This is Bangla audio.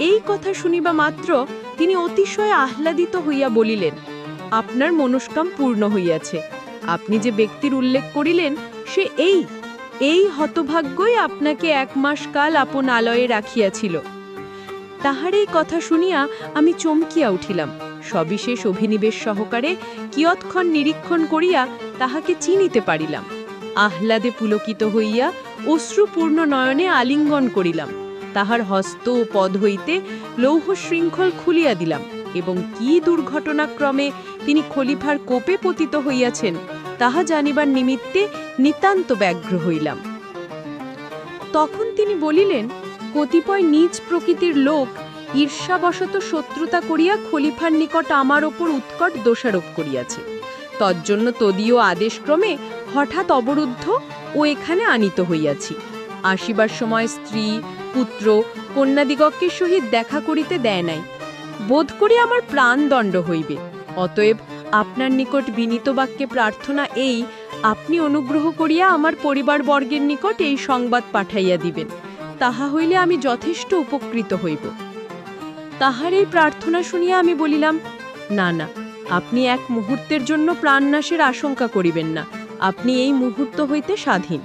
এই কথা শুনিবা মাত্র তিনি অতিশয় আহ্লাদিত হইয়া বলিলেন, আপনার মনস্কাম পূর্ণ হইয়াছে। আপনি যে ব্যক্তির উল্লেখ করিলেন সে এই হতভাগ্যই আপনাকে 1 মাস কাল আপন আলয়ে রাখিয়াছিল। তাহার এই কথা শুনিয়া আমি চমকিয়া উঠিলাম। সবিশেষ অভিনিবেশ সহকারে কিয়ৎক্ষণ নিরীক্ষণ করিয়া তাহাকে চিনিতে পারিলাম। আহ্লাদে পুলকিত হইয়া অশ্রুপূর্ণ নয়নে আলিঙ্গন করিলাম। তাহার হস্ত ও পদ হইতে লৌহ শৃঙ্খল খুলিয়া দিলাম এবং কি দুর্ঘটনাক্রমে তিনি খলিফার কোপে পতিত হইয়াছেন তাহা জানিবার নিমিত্তে নিতান্ত ব্যগ্র হইলাম। তখন তিনি বলিলেন, কতিপয় নীচ প্রকৃতির লোক ঈর্ষাবশত শত্রুতা করিয়া খলিফার নিকট আমার ওপর উৎকট দোষারোপ করিয়াছে। তজ্জন্য তদীয় আদেশক্রমে হঠাৎ অবরুদ্ধ ও এখানে আনিত হইয়াছি। আসিবার সময় স্ত্রী, পুত্র, কন্যাদিগকে সহিত দেখা করিতে দেয় নাই। বোধ করি আমার প্রাণদণ্ড হইবে। অতএব আপনার নিকট বিনীত বাক্যে প্রার্থনা এই, আপনি অনুগ্রহ করিয়া আমার পরিবারবর্গের নিকট এই সংবাদ পাঠাইয়া দিবেন। তাহা হইলে আমি যথেষ্ট উপকৃত হইব। তাহার এই প্রার্থনা শুনিয়া আমি বলিলাম, না না, আপনি 1 মুহূর্তের জন্য প্রাণনাশের আশঙ্কা করিবেন না। আপনি এই মুহূর্ত হইতে স্বাধীন।